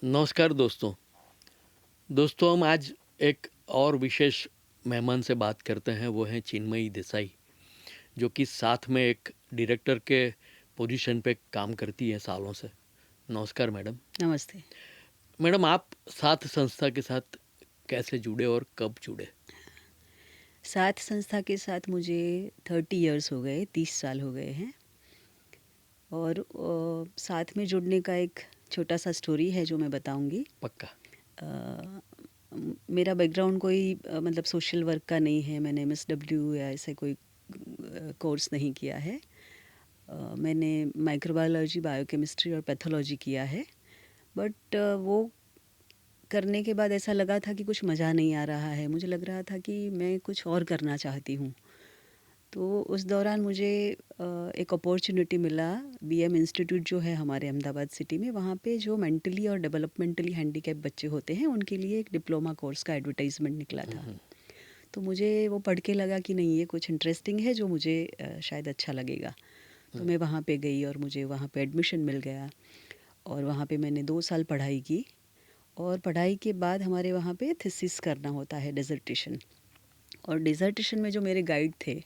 नमस्कार दोस्तों। दोस्तों हम आज एक और विशेष मेहमान से बात करते हैं, वो हैं चिन्मयी देसाई, जो कि साथ में एक डायरेक्टर के पोजीशन पे काम करती है सालों से। नमस्कार मैडम। नमस्ते। मैडम, आप साथ संस्था के साथ कैसे जुड़े और कब जुड़े? साथ संस्था के साथ मुझे 30 इयर्स हो गए, 30 साल हो गए हैं। और साथ में जुड़ने का एक छोटा-सा स्टोरी है जो मैं बताऊँगी। पक्का। मेरा बैकग्राउंड कोई मतलब सोशल वर्क का नहीं है। मैंने एमएसडब्ल्यू या ऐसे कोई कोर्स नहीं किया है। मैंने माइक्रोबायोलॉजी, बायोकेमिस्ट्री और पैथोलॉजी किया है। बट वो करने के बाद ऐसा लगा था कि कुछ मज़ा नहीं आ रहा है। मुझे लग रहा था कि मैं कुछ और करना चाहती हूँ। तो उस दौरान मुझे एक अपॉर्चुनिटी मिला। बीएम इंस्टीट्यूट जो है हमारे अहमदाबाद सिटी में, वहाँ पे जो मेंटली और डेवलपमेंटली हैंडीकैप बच्चे होते हैं उनके लिए एक डिप्लोमा कोर्स का एडवर्टाइजमेंट निकला था। तो मुझे वो पढ़ के लगा कि नहीं, ये कुछ इंटरेस्टिंग है जो मुझे शायद अच्छा लगेगा। तो मैं वहाँ पे गई और मुझे वहाँ पे एडमिशन मिल गया। और वहाँ पे मैंने 2 साल पढ़ाई की। और पढ़ाई के बाद हमारे वहाँ पे थीसिस करना होता है, डिसर्टेशन। और डिसर्टेशन में जो मेरे गाइड थे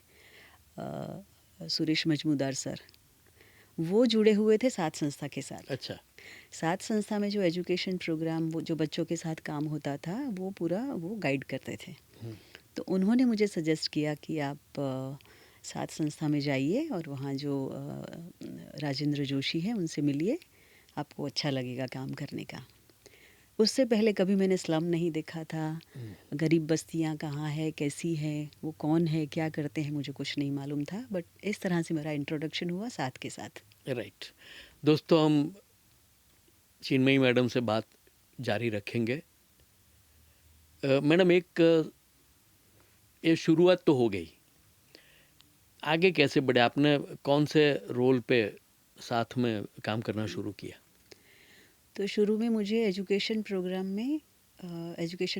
सुरेश मजमूदार सर, वो जुड़े हुए थे साथ संस्था के साथ। अच्छा। साथ संस्था में जो एजुकेशन प्रोग्राम, वो जो बच्चों के साथ काम होता था, वो पूरा वो गाइड करते थे। तो उन्होंने मुझे सजेस्ट किया कि आप साथ संस्था में जाइए और वहाँ जो राजेंद्र जोशी हैं उनसे मिलिए, आपको अच्छा लगेगा काम करने का। उससे पहले कभी मैंने स्लम नहीं देखा था। गरीब बस्तियाँ कहाँ है, कैसी है, वो कौन है, क्या करते हैं, मुझे कुछ नहीं मालूम था। बट इस तरह से मेरा इंट्रोडक्शन हुआ साथ के साथ। राइट। दोस्तों हम चिन्मयी मैडम से बात जारी रखेंगे। मैडम, एक ये शुरुआत तो हो गई, आगे कैसे बढ़े? आपने कौन से रोल पे साथ में काम करना शुरू किया? तो शुरू में मुझे एजुकेशन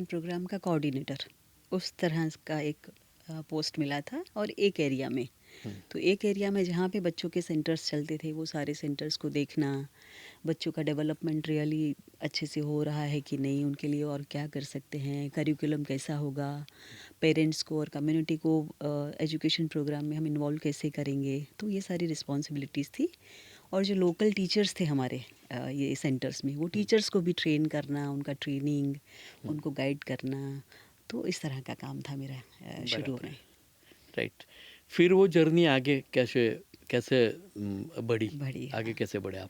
प्रोग्राम का कोऑर्डिनेटर, उस तरह का एक पोस्ट मिला था। और एक एरिया में, तो एक एरिया में जहाँ पे बच्चों के सेंटर्स चलते थे, वो सारे सेंटर्स को देखना, बच्चों का डेवलपमेंट रियली अच्छे से हो रहा है कि नहीं, उनके लिए और क्या कर सकते हैं, करिकुलम कैसा होगा, पेरेंट्स को और कम्युनिटी को एजुकेशन प्रोग्राम में हम इन्वॉल्व कैसे करेंगे। तो ये सारी रिस्पॉन्सिबिलिटीज़ थी। और जो लोकल टीचर्स थे हमारे ये सेंटर्स में, वो टीचर्स को भी ट्रेन करना, उनका ट्रेनिंग, उनको गाइड करना। तो इस तरह का काम था मेरा शुरू बराबर है। में। राइट। फिर वो जर्नी आगे कैसे कैसे बढ़ी? बढ़िया। आगे कैसे बढ़े आप?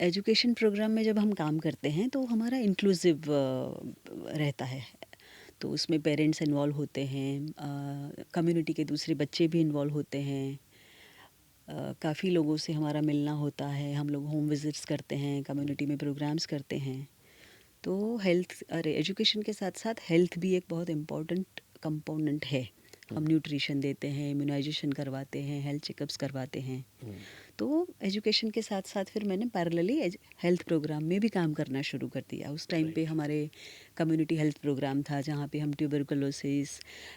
एजुकेशन प्रोग्राम में जब हम काम करते हैं तो हमारा इंक्लूसिव रहता है। तो उसमें पेरेंट्स इन्वॉल्व होते हैं, कम्युनिटी के दूसरे बच्चे भी इन्वॉल्व होते हैं। काफ़ी लोगों से हमारा मिलना होता है, हम लोग होम विजिट्स करते हैं, कम्युनिटी में प्रोग्राम्स करते हैं। तो हेल्थ, अरे एजुकेशन के साथ साथ हेल्थ भी एक बहुत इम्पोर्टेंट कंपोनेंट है। हम न्यूट्रिशन देते हैं, इम्यूनाइजेशन करवाते हैं, हेल्थ चेकअप्स करवाते हैं। तो एजुकेशन के साथ साथ फिर मैंने पैरेलली हेल्थ प्रोग्राम में भी काम करना शुरू कर दिया। उस टाइम पे राइट। हमारे कम्युनिटी हेल्थ प्रोग्राम था, जहाँ पे हम ट्यूबरकुलोसिस,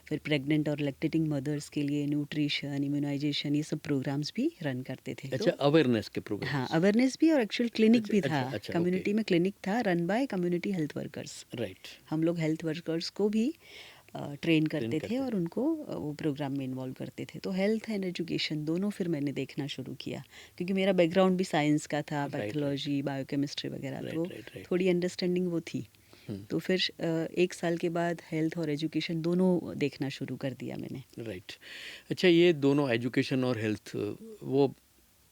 फिर प्रेग्नेंट और लैक्टेटिंग मदर्स के लिए न्यूट्रिशन, इम्यूनाइजेशन, ये सब प्रोग्राम्स भी रन करते थे। अच्छा, तो अवेयरनेस के हाँ, प्रोग्राम्स। अवेयरनेस भी, और एक्चुअल क्लिनिक अच्छा भी था। अच्छा अच्छा, ओके। कम्युनिटी में क्लिनिक था, run by community health workers. Right. हम लोग हेल्थ वर्कर्स को भी ट्रेन ट्रेन करते थे करते और थे। उनको वो प्रोग्राम में इन्वॉल्व करते थे। तो हेल्थ एंड एजुकेशन दोनों फिर मैंने देखना शुरू किया, क्योंकि मेरा बैकग्राउंड भी साइंस का था, राइट राइट पैथोलॉजी, बायोकेमिस्ट्री वगैरह। राइट तो राइट राइट। थोड़ी अंडरस्टैंडिंग वो थी। तो फिर 1 साल के बाद हेल्थ और एजुकेशन दोनों देखना शुरू कर दिया मैंने। राइट। अच्छा, ये दोनों एजुकेशन और हेल्थ, वो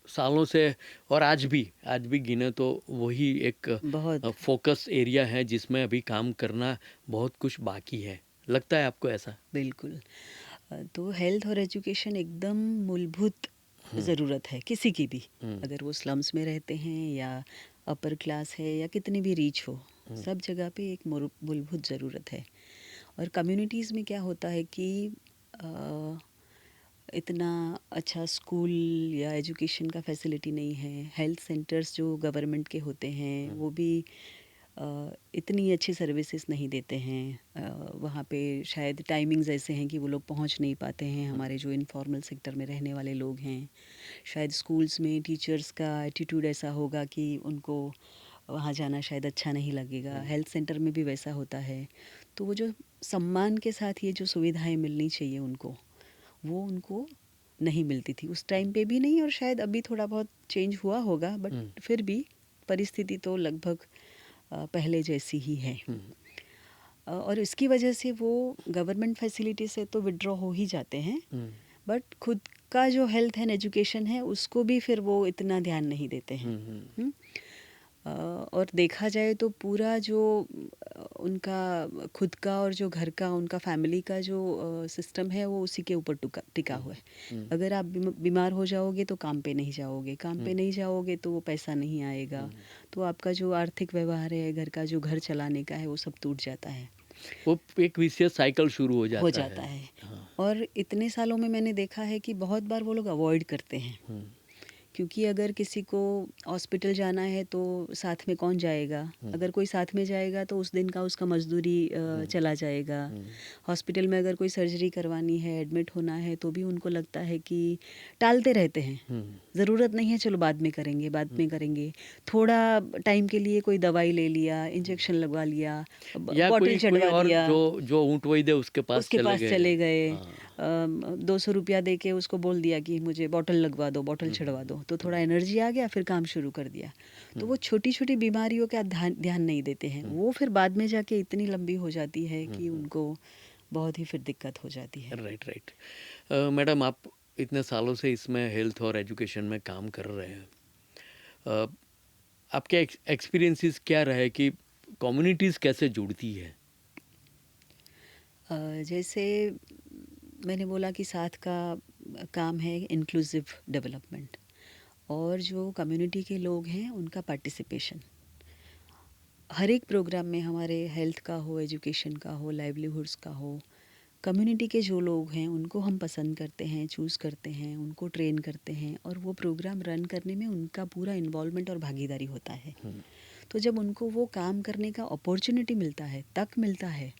सालों से और आज भी गिने तो वही एक बहुत। फोकस एरिया है जिसमें अभी काम करना बहुत कुछ बाकी है। लगता है आपको ऐसा? बिल्कुल। तो हेल्थ और एजुकेशन एकदम मूलभूत ज़रूरत है किसी की भी, अगर वो स्लम्स में रहते हैं या अपर क्लास है या कितनी भी रीच हो, सब जगह पे एक मूलभूत ज़रूरत है। और कम्युनिटीज़ में क्या होता है कि अ, इतना अच्छा स्कूल या एजुकेशन का फैसिलिटी नहीं है। हेल्थ सेंटर्स जो गवर्नमेंट के होते हैं वो भी इतनी अच्छी सर्विसेज नहीं देते हैं। वहाँ पे शायद टाइमिंग्स ऐसे हैं कि वो लोग पहुँच नहीं पाते हैं, हमारे जो इनफॉर्मल सेक्टर में रहने वाले लोग हैं। शायद स्कूल्स में टीचर्स का एटीट्यूड ऐसा होगा कि उनको वहाँ जाना शायद अच्छा नहीं लगेगा। हेल्थ सेंटर में भी वैसा होता है। तो वो जो सम्मान के साथ ये जो सुविधाएं मिलनी चाहिए उनको, वो उनको नहीं मिलती थी उस टाइम पे भी नहीं, और शायद अभी थोड़ा बहुत चेंज हुआ होगा, बट फिर भी परिस्थिति तो लगभग पहले जैसी ही है। और इसकी वजह से वो गवर्नमेंट फैसिलिटी से तो विड्रॉ हो ही जाते हैं, बट खुद का जो हेल्थ एंड एजुकेशन है उसको भी फिर वो इतना ध्यान नहीं देते हैं। हम्म? और देखा जाए तो पूरा जो उनका खुद का और जो घर का उनका फैमिली का जो सिस्टम है वो उसी के ऊपर टिका हुआ है। अगर आप बीमार हो जाओगे तो काम पे नहीं जाओगे, काम पे नहीं जाओगे तो वो पैसा नहीं आएगा, तो आपका जो आर्थिक व्यवहार है, घर का जो घर चलाने का है, वो सब टूट जाता है, वो एक विशेष साइकिल शुरू हो जाता है। हाँ। और इतने सालों में मैंने देखा है कि बहुत बार वो लोग अवॉइड करते हैं, क्योंकि अगर किसी को हॉस्पिटल जाना है तो साथ में कौन जाएगा? अगर कोई साथ में जाएगा तो उस दिन का उसका मजदूरी चला जाएगा। हॉस्पिटल में अगर कोई सर्जरी करवानी है, एडमिट होना है, तो भी उनको लगता है कि टालते रहते हैं, ज़रूरत नहीं है, चलो बाद में करेंगे, बाद में करेंगे। थोड़ा टाइम के लिए कोई दवाई ले लिया, इंजेक्शन लगवा लिया, या बॉटल कोई चढ़वा और दिया, जो ऊँट वैद्य उसके पास चले गए। हाँ। 200 रुपया दे के उसको बोल दिया कि मुझे बॉटल लगवा दो, बॉटल चढ़वा दो, तो थोड़ा एनर्जी आ गया, फिर काम शुरू कर दिया। तो वो छोटी छोटी बीमारियों का ध्यान नहीं देते हैं, वो फिर बाद में जाके इतनी लंबी हो जाती है कि उनको बहुत ही फिर दिक्कत हो जाती है। राइट। मैडम, आप इतने सालों से इसमें हेल्थ और एजुकेशन में काम कर रहे हैं, आपके एक्सपीरियंसेस क्या रहे कि कम्युनिटीज़ कैसे जुड़ती है? जैसे मैंने बोला कि साथ का काम है इंक्लूसिव डेवलपमेंट, और जो कम्युनिटी के लोग हैं उनका पार्टिसिपेशन हर एक प्रोग्राम में, हमारे हेल्थ का हो, एजुकेशन का हो, लाइवलीहुड्स का हो, कम्युनिटी के जो लोग हैं उनको हम पसंद करते हैं, चूज़ करते हैं, उनको ट्रेन करते हैं, और वो प्रोग्राम रन करने में उनका पूरा इन्वॉल्वमेंट और भागीदारी होता है। तो जब उनको वो काम करने का अपॉर्चुनिटी मिलता है, तक मिलता है,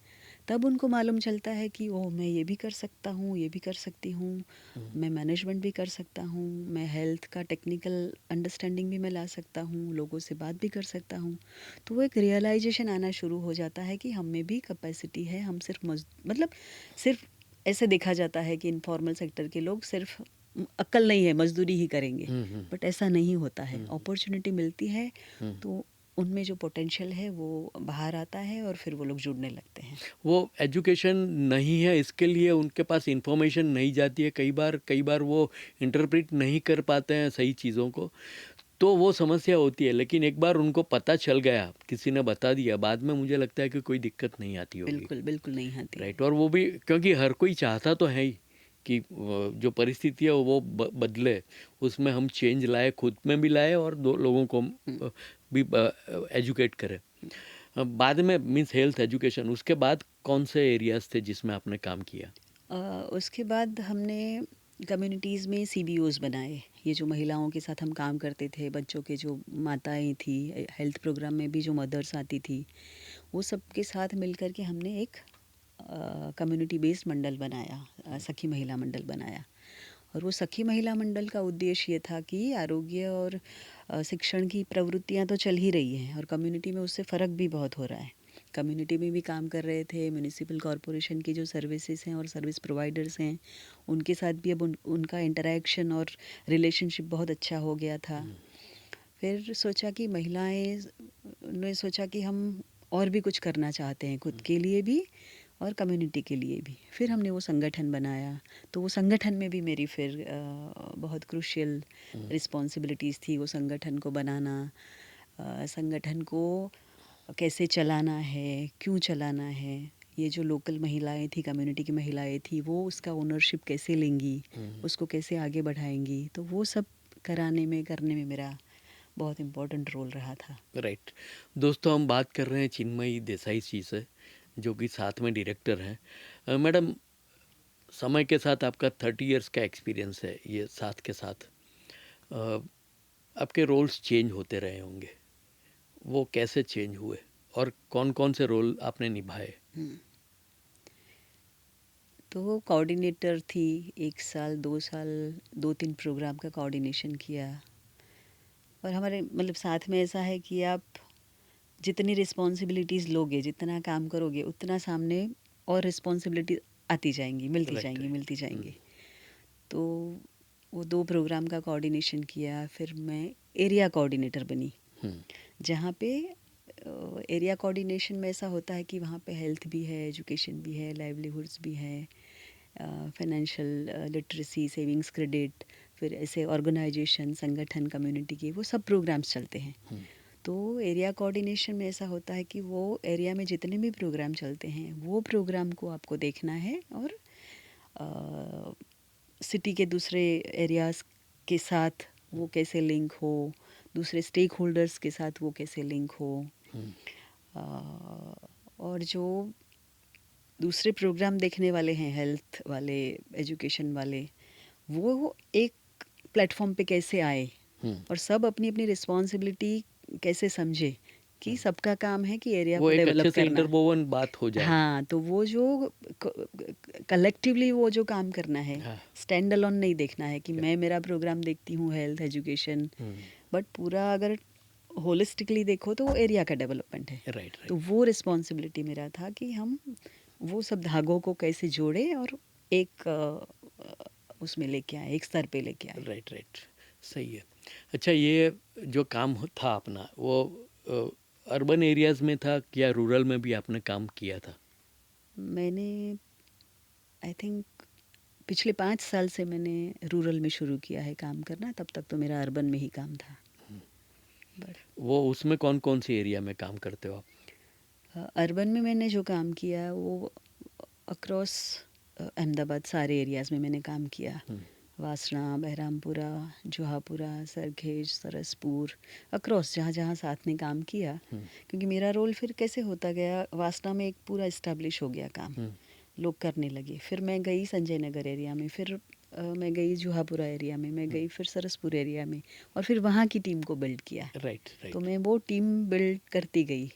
तब उनको मालूम चलता है कि ओह, मैं ये भी कर सकता हूँ, ये भी कर सकती हूँ, मैं मैनेजमेंट भी कर सकता हूँ, मैं हेल्थ का टेक्निकल अंडरस्टैंडिंग भी मैं ला सकता हूँ, लोगों से बात भी कर सकता हूँ। तो वो एक रियलाइजेशन आना शुरू हो जाता है कि हम में भी कैपेसिटी है, हम सिर्फ मतलब सिर्फ ऐसे देखा जाता है कि इनफॉर्मल सेक्टर के लोग सिर्फ अक्ल नहीं है, मजदूरी ही करेंगे, बट ऐसा नहीं होता है। अपॉर्चुनिटी मिलती है तो उनमें जो पोटेंशियल है वो बाहर आता है, और फिर वो लोग जुड़ने लगते हैं। वो एजुकेशन नहीं है, इसके लिए उनके पास इंफॉर्मेशन नहीं जाती है, कई बार वो इंटरप्रेट नहीं कर पाते हैं सही चीज़ों को, तो वो समस्या होती है। लेकिन एक बार उनको पता चल गया, किसी ने बता दिया, बाद में मुझे लगता है कि कोई दिक्कत नहीं आती होगी। बिल्कुल बिल्कुल नहीं आती। राइट। और वो भी क्योंकि हर कोई चाहता तो है ही कि जो परिस्थिति है वो बदले, उसमें हम चेंज लाए, खुद में भी लाए और दो लोगों को भी एजुकेट करें। बाद में मीन्स हेल्थ एजुकेशन, उसके बाद कौन से एरियाज थे जिसमें आपने काम किया? उसके बाद हमने कम्युनिटीज़ में CBOs बनाए। ये जो महिलाओं के साथ हम काम करते थे, बच्चों के जो माताएं थी, हेल्थ प्रोग्राम में भी जो मदर्स आती थी, वो सब के साथ मिलकर के हमने एक कम्युनिटी बेस्ड मंडल बनाया, सखी महिला मंडल बनाया। और वो सखी महिला मंडल का उद्देश्य ये था कि आरोग्य और शिक्षण की प्रवृत्तियां तो चल ही रही हैं, और कम्युनिटी में उससे फ़र्क भी बहुत हो रहा है। कम्युनिटी में भी काम कर रहे थे, म्यूनिसिपल कॉरपोरेशन की जो सर्विसेज हैं और सर्विस प्रोवाइडर्स हैं, उनके साथ भी अब उनका इंटरेक्शन और रिलेशनशिप बहुत अच्छा हो गया था। फिर सोचा कि महिलाएं ने सोचा कि हम और भी कुछ करना चाहते हैं, खुद के लिए भी और कम्युनिटी के लिए भी। फिर हमने वो संगठन बनाया। तो वो संगठन में भी मेरी फिर बहुत क्रूशियल रिस्पॉन्सिबिलिटीज़ थी, वो संगठन को बनाना, संगठन को कैसे चलाना है, क्यों चलाना है, ये जो लोकल महिलाएं थी, कम्युनिटी की महिलाएं थी, वो उसका ओनरशिप कैसे लेंगी, उसको कैसे आगे बढ़ाएंगी। तो वो सब करने में मेरा बहुत इम्पोर्टेंट रोल रहा था। राइट। दोस्तों, हम बात कर रहे हैं चिन्मयी देसाई जी से, जो कि साथ में डायरेक्टर हैं। मैडम, समय के साथ आपका 30 इयर्स का एक्सपीरियंस है, ये साथ के साथ आपके रोल्स चेंज होते रहे होंगे, वो कैसे चेंज हुए और कौन कौन से रोल आपने निभाए? तो कोऑर्डिनेटर थी 1 साल, 2 साल, 2-3 प्रोग्राम का कोऑर्डिनेशन किया। और हमारे मतलब साथ में ऐसा है कि आप जितनी रिस्पॉन्सिबिलिटीज़ लोगे, जितना काम करोगे, उतना सामने और रिस्पॉन्सिबिलिटी आती जाएंगी, मिलती राइट जाएंगी, राइट। मिलती जाएंगी। तो वो 2 प्रोग्राम का कोऑर्डिनेशन किया, फिर मैं एरिया कोऑर्डिनेटर बनी, जहाँ पे एरिया कोऑर्डिनेशन में ऐसा होता है कि वहाँ पे हेल्थ भी है, एजुकेशन भी है, लाइवलीहुड्स भी है, फाइनेंशियल लिटरेसी, सेविंग्स क्रेडिट, फिर ऐसे ऑर्गेनाइजेशन, संगठन, कम्युनिटी के वो सब प्रोग्राम्स चलते हैं। तो एरिया कोऑर्डिनेशन में ऐसा होता है कि वो एरिया में जितने भी प्रोग्राम चलते हैं वो प्रोग्राम को आपको देखना है और सिटी के दूसरे एरियाज़ के साथ वो कैसे लिंक हो, दूसरे स्टेक होल्डर्स के साथ वो कैसे लिंक हो, और जो दूसरे प्रोग्राम देखने वाले हैं, हेल्थ वाले, एजुकेशन वाले, वो एक प्लेटफॉर्म पे कैसे आए और सब अपनी अपनी रिस्पॉन्सिबिलिटी कैसे समझे कि सबका काम है कि एरिया वो को एक डेवलप अच्छे से करना। इंटरवोवन बात हो जाए। हाँ, तो वो जो कलेक्टिवली वो जो काम करना है, हाँ। स्टैंड अलोन नहीं देखना है कि मैं मेरा प्रोग्राम देखती हूँ हेल्थ एजुकेशन, बट पूरा अगर होलिस्टिकली देखो तो वो एरिया का डेवलपमेंट है। राइट तो राइट वो रिस्पॉन्सिबिलिटी मेरा था कि हम वो सब धागों को कैसे जोड़े और एक उसमें लेके आए, एक स्तर पे लेके आए। Right right. सही है। अच्छा, ये जो काम था अपना, वो अर्बन एरियाज में था या रूरल में भी आपने काम किया था? मैंने आई थिंक पिछले 5 साल से मैंने रूरल में शुरू किया है काम करना, तब तक तो मेरा अर्बन में ही काम था। बट वो उसमें कौन कौन सी एरिया में काम करते हो आप? अर्बन में मैंने जो काम किया वो अक्रॉस अहमदाबाद सारे एरियाज़ में मैंने काम किया। वासना, बहरामपुरा, जुहापुरा, सरखेज, सरसपुर, अक्रॉस जहाँ जहाँ साथ में काम किया, क्योंकि मेरा रोल फिर कैसे होता गया, वासना में एक पूरा इस्टेब्लिश हो गया काम, लोग करने लगे। फिर मैं गई संजय नगर एरिया में, फिर मैं गई जुहापुरा एरिया में, मैं गई फिर सरसपुर एरिया में, और फिर वहाँ की टीम को बिल्ड किया। राइट तो राइट। मैं वो टीम बिल्ड करती गई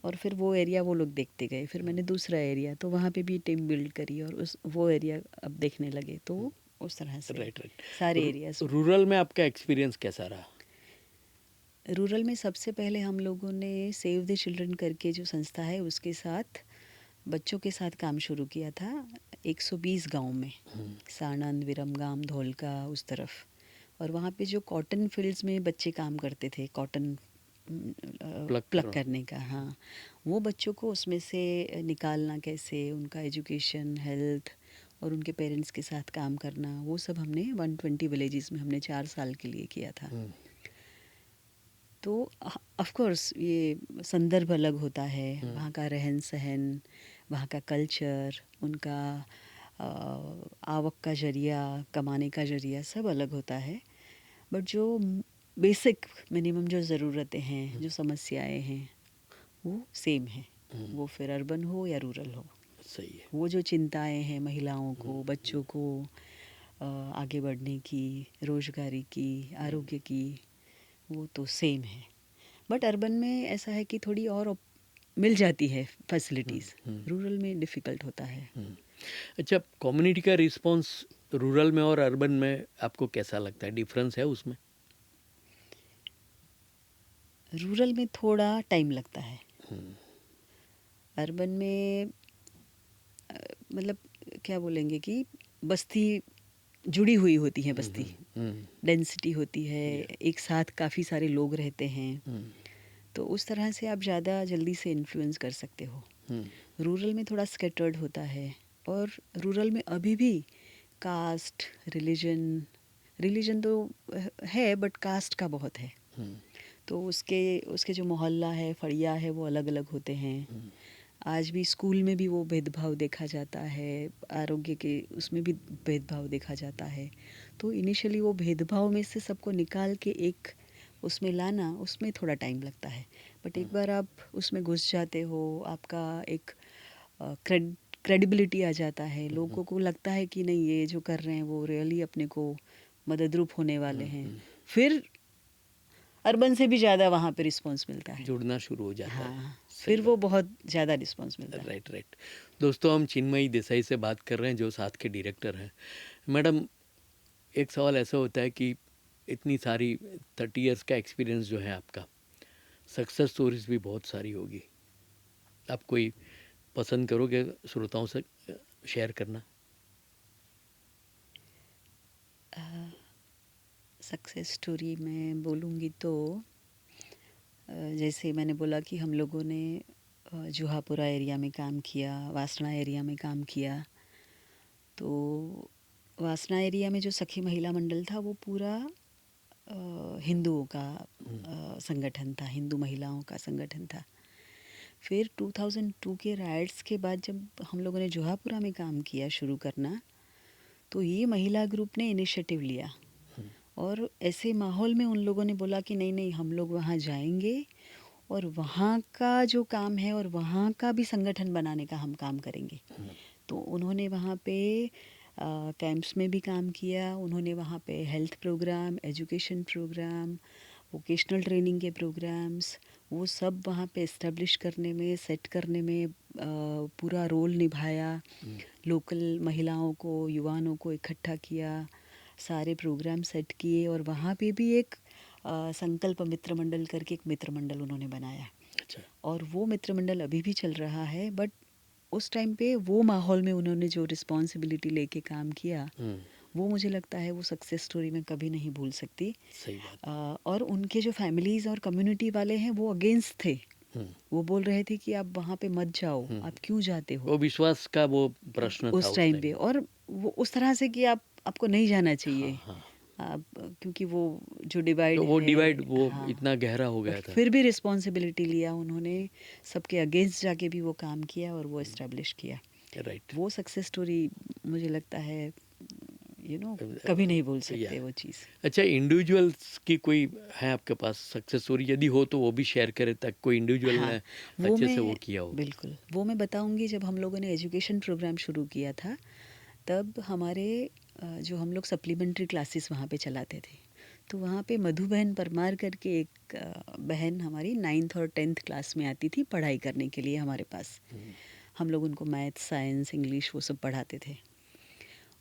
और फिर वो एरिया वो लोग देखते गए, फिर मैंने दूसरा एरिया, तो वहाँ पे भी टीम बिल्ड करी और उस वो एरिया अब देखने लगे। तो उस तरह से राइट राइट। सारे एरियाज़ में। रूरल में आपका एक्सपीरियंस कैसा रहा? रूरल में सबसे पहले हम लोगों ने सेव द चिल्ड्रन करके जो संस्था है उसके साथ बच्चों के साथ काम शुरू किया था 120 गांव में, साणंद, विरमगाम, धोलका उस तरफ। और वहाँ पे जो कॉटन फील्ड्स में बच्चे काम करते थे, कॉटन प्लग करने का, हाँ, वो बच्चों को उसमें से निकालना कैसे, उनका एजुकेशन, हेल्थ और उनके पेरेंट्स के साथ काम करना, वो सब हमने 120 विलेजेस में हमने 4 साल के लिए किया था। तो ऑफ कोर्स ये संदर्भ अलग होता है, वहाँ का रहन सहन, वहाँ का कल्चर, उनका आवक का जरिया, कमाने का जरिया सब अलग होता है। बट जो बेसिक मिनिमम जो ज़रूरतें हैं, जो समस्याएं हैं, वो सेम है, वो फिर अर्बन हो या रूरल हो। सही है। वो जो चिंताएं हैं महिलाओं को, बच्चों को आगे बढ़ने की, रोजगारी की, आरोग्य की, वो तो सेम है। बट अर्बन में ऐसा है कि थोड़ी और मिल जाती है फैसिलिटीज़, रूरल में डिफ़िकल्ट होता है। अच्छा, कम्युनिटी का रिस्पांस रूरल में और अर्बन में आपको कैसा लगता है? डिफरेंस है उसमें? रूरल में थोड़ा टाइम लगता है, अर्बन में मतलब क्या बोलेंगे कि बस्ती जुड़ी हुई होती है, बस्ती डेंसिटी होती है, एक साथ काफ़ी सारे लोग रहते हैं, तो उस तरह से आप ज़्यादा जल्दी से इन्फ्लुएंस कर सकते हो। रूरल में थोड़ा स्कैटर्ड होता है, और रूरल में अभी भी कास्ट, रिलीजन तो है बट कास्ट का बहुत है। तो उसके उसके जो मोहल्ला है, फड़िया है, वो अलग अलग होते हैं। आज भी स्कूल में भी वो भेदभाव देखा जाता है, आरोग्य के उसमें भी भेदभाव देखा जाता है। तो इनिशियली वो भेदभाव में से सबको निकाल के एक उसमें लाना, उसमें थोड़ा टाइम लगता है। बट एक बार आप उसमें घुस जाते हो, आपका एक क्रेडिबिलिटी आ जाता है, लोगों को लगता है कि नहीं ये जो कर रहे हैं वो रियली अपने को मददरूप होने वाले हैं, फिर अर्बन से भी ज़्यादा वहाँ पे रिस्पॉन्स मिलता है। जुड़ना शुरू हो जाता है। हाँ, सही फिर बात। वो बहुत ज़्यादा रिस्पॉन्स मिलता है। Right right. दोस्तों, हम चिन्मयी देसाई से बात कर रहे हैं जो साथ के डायरेक्टर हैं। मैडम, एक सवाल ऐसा होता है कि इतनी सारी 30 इयर्स का एक्सपीरियंस जो है आपका, सक्सेस स्टोरीज भी बहुत सारी होगी, आप कोई पसंद करोगे श्रोताओं से शेयर करना? सक्सेस स्टोरी मैं बोलूँगी तो जैसे मैंने बोला कि हम लोगों ने जुहापुरा एरिया में काम किया, वासना एरिया में काम किया। तो वासना एरिया में जो सखी महिला मंडल था वो पूरा हिंदुओं का संगठन था, हिंदू महिलाओं का संगठन था। फिर 2002 के राइट्स के बाद जब हम लोगों ने जुहापुरा में काम किया शुरू करना, तो ये महिला ग्रुप ने इनिशिएटिव लिया और ऐसे माहौल में उन लोगों ने बोला कि नहीं नहीं, हम लोग वहाँ जाएंगे और वहाँ का जो काम है और वहाँ का भी संगठन बनाने का हम काम करेंगे। तो उन्होंने वहाँ पे कैंप्स में भी काम किया, उन्होंने वहाँ पे health programme, education programme, vocational training के प्रोग्राम्स, वो सब वहाँ पे इस्टेब्लिश करने में, सेट करने में पूरा रोल निभाया। लोकल महिलाओं को, युवाओं को इकट्ठा किया, सारे प्रोग्राम सेट किए और वहाँ पे भी एक संकल्प मित्र मंडल करके एक मित्र मंडल उन्होंने बनाया। अच्छा। और वो मित्र मंडल अभी भी चल रहा है। बट उस टाइम पे वो माहौल में उन्होंने जो रिस्पॉन्सिबिलिटी लेके काम किया, वो मुझे लगता है वो सक्सेस स्टोरी में कभी नहीं भूल सकती। सही बात। और उनके जो फैमिलीज़ और कम्युनिटी वाले हैं वो अगेंस्ट थे। वो बोल रहे थे कि आप वहाँ पे मत जाओ, आप क्यों जाते हो वो विश्वास का वो प्रश्न था उस उस टाइम टाइम पे। में। और वो उस तरह से कि आपको नहीं जाना हाँ, चाहिए। हाँ। आप क्योंकि वो जो डिवाइड तो वो है। डिवाइड वो हाँ। इतना गहरा हो बट गया था। फिर भी रिस्पॉन्सिबिलिटी लिया उन्होंने, सबके अगेंस्ट जाके भी वो काम किया और वो इस्टेब्लिश किया। राइट। वो सक्सेस स्टोरी मुझे लगता है कभी नहीं भूल या सकते वो चीज़। अच्छा, इंडिविजुअल्स की कोई है आपके पास सक्सेस स्टोरी? यदि हो तो वो भी शेयर करें, ताकि कोई इंडिविजुअल हाँ, ने वो अच्छे से वो मैं किया हो। बिल्कुल वो मैं बताऊंगी। जब हम लोगों ने एजुकेशन प्रोग्राम शुरू किया था, तब हमारे जो हम लोग सप्लीमेंट्री क्लासेस वहाँ पे चलाते थे, तो वहाँ पे मधु बहन परमार करके एक बहन हमारी 9th और 10th क्लास में आती थी पढ़ाई करने के लिए हमारे पास। हम लोग उनको मैथ, साइंस, इंग्लिश वो सब पढ़ाते थे।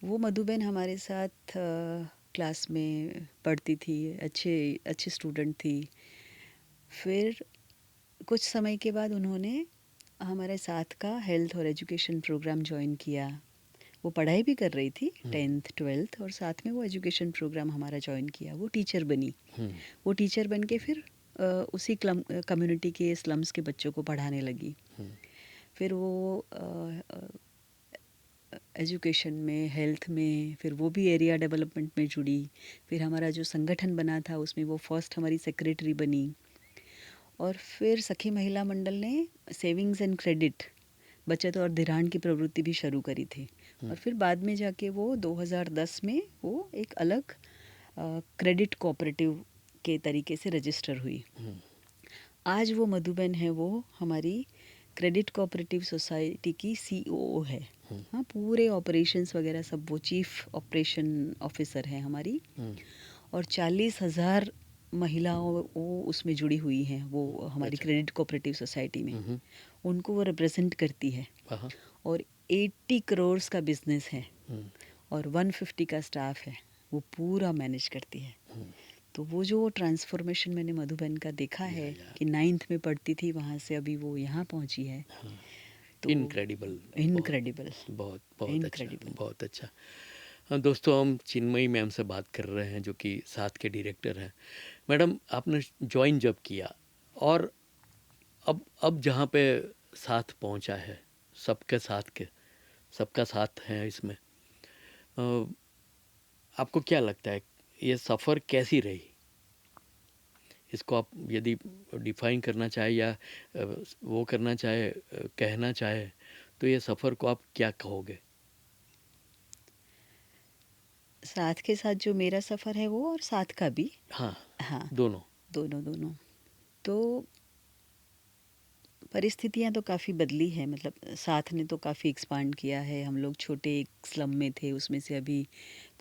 वो मधु बहन हमारे साथ क्लास में पढ़ती थी, अच्छे अच्छे स्टूडेंट थी। फिर कुछ समय के बाद उन्होंने हमारे साथ का हेल्थ और एजुकेशन प्रोग्राम ज्वाइन किया। वो पढ़ाई भी कर रही थी 10th 12th, और साथ में वो एजुकेशन प्रोग्राम हमारा ज्वाइन किया। वो टीचर बनी। वो टीचर बन के फिर उसी कम्युनिटी के स्लम्स के बच्चों को पढ़ाने लगी। फिर वो एजुकेशन में, हेल्थ में, फिर वो भी एरिया डेवलपमेंट में जुड़ी। फिर हमारा जो संगठन बना था उसमें वो फर्स्ट हमारी सेक्रेटरी बनी। और फिर सखी महिला मंडल ने सेविंग्स एंड क्रेडिट, बचत और धिराण की प्रवृत्ति भी शुरू करी थी। और फिर बाद में जाके वो 2010 में वो एक अलग क्रेडिट कोऑपरेटिव के तरीके से रजिस्टर हुई। आज वो मधुबन है, वो हमारी क्रेडिट कोऑपरेटिव सोसाइटी की सीईओ है। हाँ, पूरे ऑपरेशंस वगैरह सब वो चीफ ऑपरेशन ऑफिसर है हमारी। और 40,000 महिलाओं वो उसमें जुड़ी हुई हैं, वो हमारी अच्छा। क्रेडिट कोऑपरेटिव सोसाइटी में। उनको वो रिप्रेजेंट करती है। और 80 करोड़ का बिजनेस है और 150 का स्टाफ है, वो पूरा मैनेज करती है। तो वो जो ट्रांसफॉर्मेशन मैंने मधुबन का देखा है कि 9th में पढ़ती थी, वहाँ से अभी वो यहाँ पहुँची है। तो इनक्रेडिबल। इनक्रेडिबल, बहुत बहुत अच्छा, इनक्रेडिबल। बहुत अच्छा। हाँ दोस्तों, हम चिन्मयी मैम से बात कर रहे हैं, जो कि साथ के डायरेक्टर हैं। मैडम, आपने ज्वाइन जब किया और अब जहाँ पे साथ पहुँचा है, सबके साथ के सबका साथ है इसमें, आपको क्या लगता है ये सफ़र कैसी रही? इसको आप यदि डिफाइन करना चाहे या वो करना चाहे, कहना चाहे, तो ये सफ़र को आप क्या कहोगे? साथ के साथ जो मेरा सफ़र है वो, और साथ का भी। हाँ, हाँ, दोनों। दोनों दोनों। तो परिस्थितियाँ तो काफ़ी बदली हैं, मतलब साथ ने तो काफ़ी एक्सपांड किया है। हम लोग छोटे एक स्लम में थे, उसमें से अभी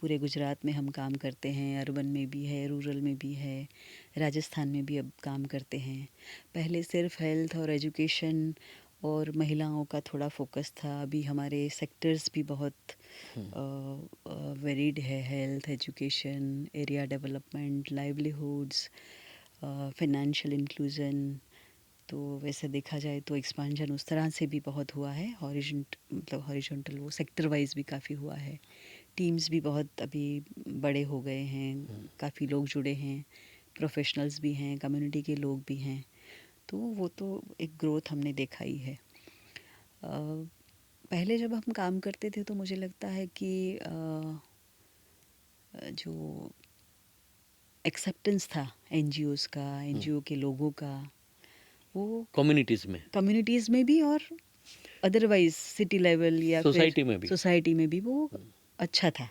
पूरे गुजरात में हम काम करते हैं। अर्बन में भी है, रूरल में भी है, राजस्थान में भी अब काम करते हैं। पहले सिर्फ हेल्थ और एजुकेशन और महिलाओं का थोड़ा फोकस था। अभी हमारे सेक्टर्स भी बहुत वेरिड है। Health, education, area development, livelihoods, financial inclusion, तो वैसे देखा जाए तो एक्सपांशन उस तरह से भी बहुत हुआ है, हॉरिजॉन्टल वो सेक्टर वाइज भी काफ़ी हुआ है। टीम्स भी बहुत अभी बड़े हो गए हैं, काफ़ी लोग जुड़े हैं, प्रोफेशनल्स भी हैं, कम्युनिटी के लोग भी हैं, तो वो तो एक ग्रोथ हमने देखा ही है। पहले जब हम काम करते थे तो मुझे लगता है कि जो एक्सेप्टेंस था एनजीओज़ का, एनजीओ के लोगों का, वो कम्युनिटीज़ में, कम्युनिटीज़ में भी और अदरवाइज सिटी लेवल या फिर सोसाइटी में भी। सोसाइटी में भी वो अच्छा था।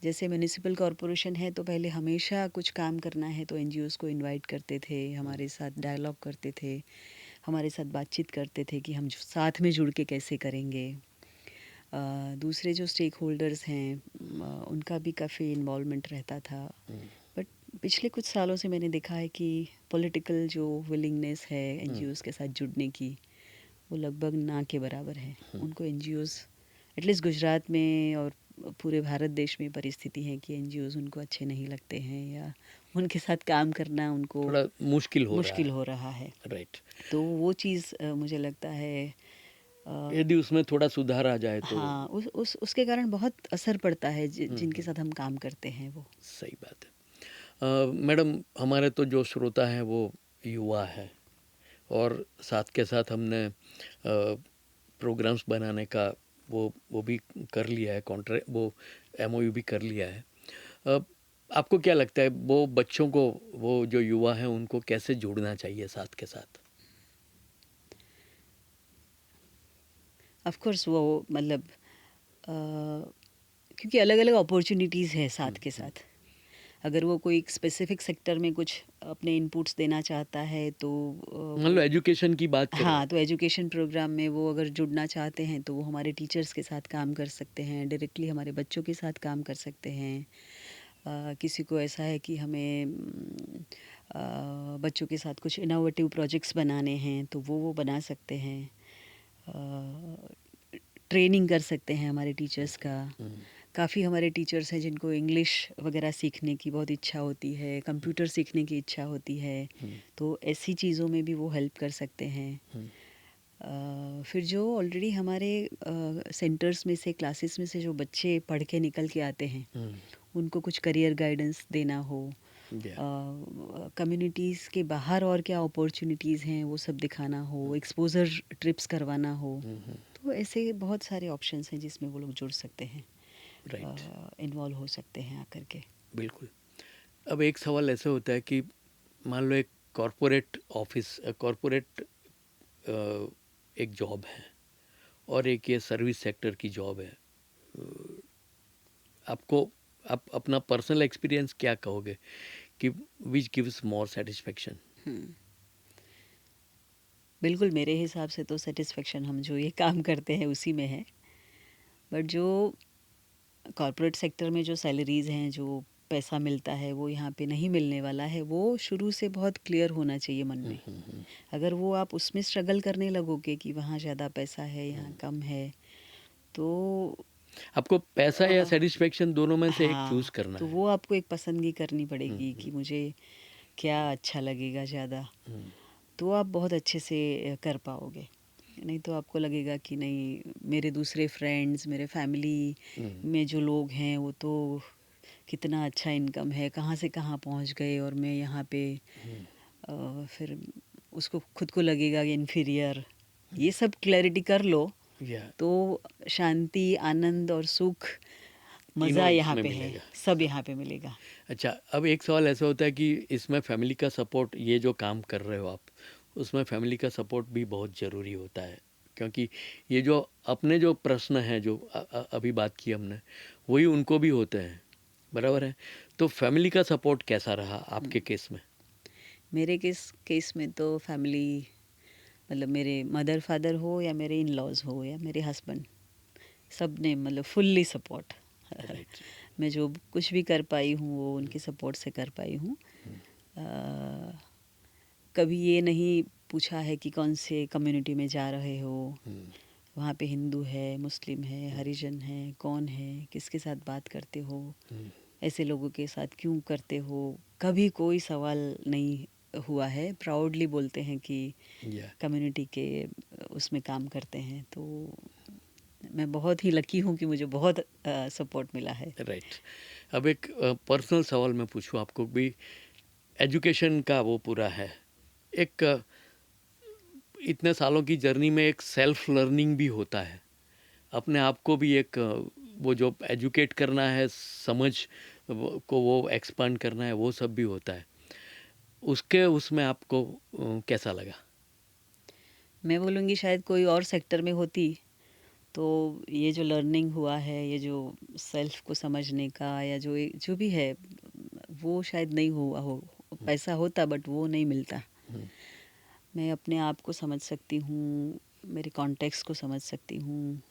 जैसे म्यूनिसिपल कॉरपोरेशन है तो पहले हमेशा कुछ काम करना है तो एनजीओज़ को इनवाइट करते थे, हमारे साथ डायलॉग करते थे, हमारे साथ बातचीत करते थे कि हम साथ में जुड़ के कैसे करेंगे। दूसरे जो स्टेक होल्डर्स हैं उनका भी काफ़ी इन्वॉल्वमेंट रहता था। बट पिछले कुछ सालों से मैंने देखा है कि पॉलिटिकल जो विलिंगनेस है एनजीओज़ के साथ जुड़ने की, वो लगभग ना के बराबर है। उनको एनजीओज़ एटलीस्ट गुजरात में और पूरे भारत देश में परिस्थिति है कि एनजीओज़ उनको अच्छे नहीं लगते हैं या उनके साथ काम करना उनको थोड़ा मुश्किल हो रहा मुश्किल है। हो रहा है। राइट। तो वो चीज़ मुझे लगता है यदि उसमें थोड़ा सुधार आ जाए तो हाँ, उसके कारण बहुत असर पड़ता है जिनके साथ हम काम करते हैं वो। सही बात है। मैडम, हमारे तो जो श्रोता हैं वो युवा है, और साथ के साथ हमने प्रोग्राम्स बनाने का वो भी कर लिया है, कॉन्ट्रैक्ट वो एमओयू भी कर लिया है। अ, आपको क्या लगता है वो बच्चों को, वो जो युवा हैं उनको कैसे जोड़ना चाहिए साथ के साथ? ऑफ कोर्स वो मतलब क्योंकि अलग-अलग अपॉर्चुनिटीज़ है साथ के साथ। अगर वो कोई स्पेसिफिक सेक्टर में कुछ अपने इनपुट्स देना चाहता है तो मान लो वो एजुकेशन की बात करें। हाँ, तो एजुकेशन प्रोग्राम में वो अगर जुड़ना चाहते हैं तो वो हमारे टीचर्स के साथ काम कर सकते हैं, डायरेक्टली हमारे बच्चों के साथ काम कर सकते हैं। किसी को ऐसा है कि हमें बच्चों के साथ कुछ इनोवेटिव प्रोजेक्ट्स बनाने हैं तो वो बना सकते हैं। ट्रेनिंग कर सकते हैं हमारे टीचर्स का। काफ़ी हमारे टीचर्स हैं जिनको इंग्लिश वगैरह सीखने की बहुत इच्छा होती है, कंप्यूटर सीखने की इच्छा होती है, तो ऐसी चीज़ों में भी वो हेल्प कर सकते हैं। फिर जो ऑलरेडी हमारे सेंटर्स में से, क्लासेस में से जो बच्चे पढ़ के निकल के आते हैं, उनको कुछ करियर गाइडेंस देना हो, कम्युनिटीज़ के बाहर और क्या अपॉर्चुनिटीज़ हैं वो सब दिखाना हो, एक्सपोज़र ट्रिप्स करवाना हो, तो ऐसे बहुत सारे ऑप्शंस हैं जिसमें वो लोग जुड़ सकते हैं, राइट। इन्वॉल्व हो सकते हैं आकर के। बिल्कुल। अब एक सवाल ऐसे होता है कि मान लो एक कॉरपोरेट ऑफिस, कॉरपोरेट एक जॉब है और एक ये सर्विस सेक्टर की जॉब है। आपको, आप अपना पर्सनल एक्सपीरियंस क्या कहोगे कि विच गिव्स मोर सेटिस्फेक्शन? बिल्कुल मेरे हिसाब से तो सेटिस्फेक्शन हम जो ये काम करते हैं उसी में है, बट जो कॉरपोरेट सेक्टर में जो सैलरीज़ हैं, जो पैसा मिलता है वो यहाँ पे नहीं मिलने वाला है, वो शुरू से बहुत क्लियर होना चाहिए मन में। अगर वो आप उसमें स्ट्रगल करने लगोगे कि वहाँ ज़्यादा पैसा है, यहाँ कम है, तो आपको पैसा या सेटिस्फेक्शन दोनों में से एक चूज हाँ, करना तो है। वो आपको एक पसंदगी करनी पड़ेगी कि मुझे क्या अच्छा लगेगा ज़्यादा, तो आप बहुत अच्छे से कर पाओगे। नहीं तो आपको लगेगा कि नहीं, मेरे दूसरे फ्रेंड्स, मेरे फैमिली में जो लोग हैं वो तो कितना अच्छा इनकम है, कहाँ से कहाँ पहुँच गए और मैं यहाँ पे फिर उसको खुद को लगेगा कि इन्फीरियर। ये सब क्लैरिटी कर लो या तो शांति, आनंद और सुख, मज़ा तीनों यहाँ इसमें पे है, मिलेगा। सब यहाँ पे मिलेगा। अच्छा, अब एक सवाल ऐसा होता है कि इसमें फैमिली का सपोर्ट, ये जो काम कर रहे हो आप, उसमें फैमिली का सपोर्ट भी बहुत ज़रूरी होता है, क्योंकि ये जो अपने जो प्रश्न हैं जो अभी बात की हमने, वही उनको भी होते हैं, बराबर है? तो फैमिली का सपोर्ट कैसा रहा आपके केस में? मेरे केस में तो फैमिली मतलब मेरे मदर फादर हो या मेरे इन लॉज हो या मेरे हस्बैंड, सब ने मतलब फुल्ली सपोर्ट। राइट। मैं जो कुछ भी कर पाई हूँ वो उनके सपोर्ट से कर पाई हूँ। कभी ये नहीं पूछा है कि कौन से कम्युनिटी में जा रहे हो, वहाँ पे हिंदू है, मुस्लिम है, हरिजन है, कौन है, किसके साथ बात करते हो, ऐसे लोगों के साथ क्यों करते हो, कभी कोई सवाल नहीं हुआ है। प्राउडली बोलते हैं कि या कम्युनिटी के उसमें काम करते हैं, तो मैं बहुत ही लकी हूँ कि मुझे बहुत सपोर्ट मिला है। राइट। अब एक पर्सनल सवाल मैं पूछूं आपको भी, एजुकेशन का वो पूरा है, एक इतने सालों की जर्नी में एक सेल्फ लर्निंग भी होता है, अपने आप को भी एक वो जो एजुकेट करना है, समझ को वो एक्सपांड करना है, वो सब भी होता है। उसके उसमें आपको कैसा लगा? मैं बोलूँगी शायद कोई और सेक्टर में होती तो ये जो लर्निंग हुआ है, ये जो सेल्फ को समझने का या जो भी है, वो शायद नहीं हुआ हो। पैसा होता बट वो नहीं मिलता। हम्म, मैं अपने आप को समझ सकती हूँ, मेरे कॉन्टेक्स्ट को समझ सकती हूँ,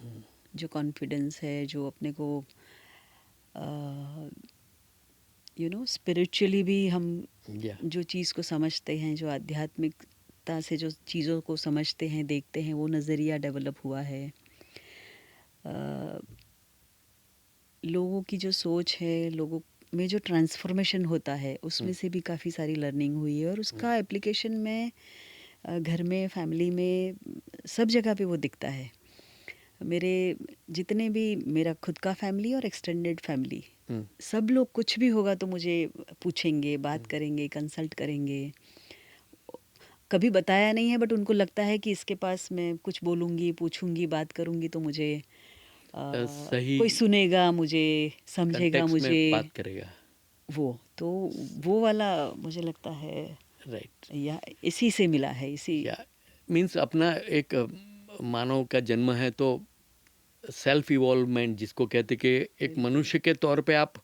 जो कॉन्फिडेंस है, जो अपने को स्पिरिचुअली भी हम या जो चीज़ को समझते हैं, जो आध्यात्मिकता से जो चीज़ों को समझते हैं, देखते हैं, वो नज़रिया डेवलप हुआ है। लोगों की जो सोच है, लोगों में जो ट्रांसफॉर्मेशन होता है, उसमें से भी काफ़ी सारी लर्निंग हुई है और उसका एप्लीकेशन में घर में, फैमिली में, सब जगह पे वो दिखता है। मेरे जितने भी मेरा खुद का फैमिली और एक्सटेंडेड फैमिली, सब लोग कुछ भी होगा तो मुझे पूछेंगे, बात करेंगे, कंसल्ट करेंगे। कभी बताया नहीं है बट उनको लगता है कि इसके पास मैं कुछ बोलूँगी, पूछूँगी, बात करूँगी तो मुझे सही कोई सुनेगा, मुझे समझेगा, कंटेक्स्ट में मुझे बात करेगा। तो वो वाला मुझे लगता है राइट। या इसी से मिला है, इसी। या मीन्स अपना एक मानव का जन्म है तो सेल्फ इवॉल्वमेंट जिसको कहते कि एक बिल्कुल। मनुष्य के तौर पे आप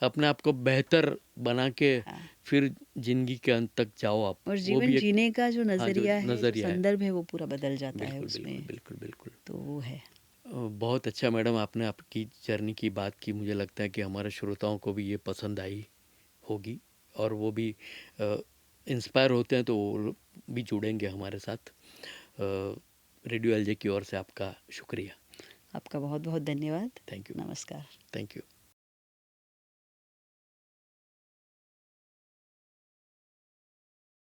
अपने आप को बेहतर बना के हाँ, फिर जिंदगी के अंत तक जाओ आप, और वो जीवन भी एक, जीने का जो हाँ, जो नज़रिया है, जो नज़रिया है। संदर्भ है, वो पूरा बदल जाता है बिल्कुल बिल्कुल उसमें, बिल्कुल बिल्कुल। तो वो है। बहुत अच्छा मैडम, आपने आपकी जर्नी की बात की, मुझे लगता है कि हमारे श्रोताओं को भी ये पसंद आई होगी और वो भी इंस्पायर होते हैं तो वो भी जुड़ेंगे हमारे साथ। रेडियो एलजे की ओर से आपका शुक्रिया। आपका बहुत बहुत धन्यवाद। Thank you. नमस्कार। Thank you.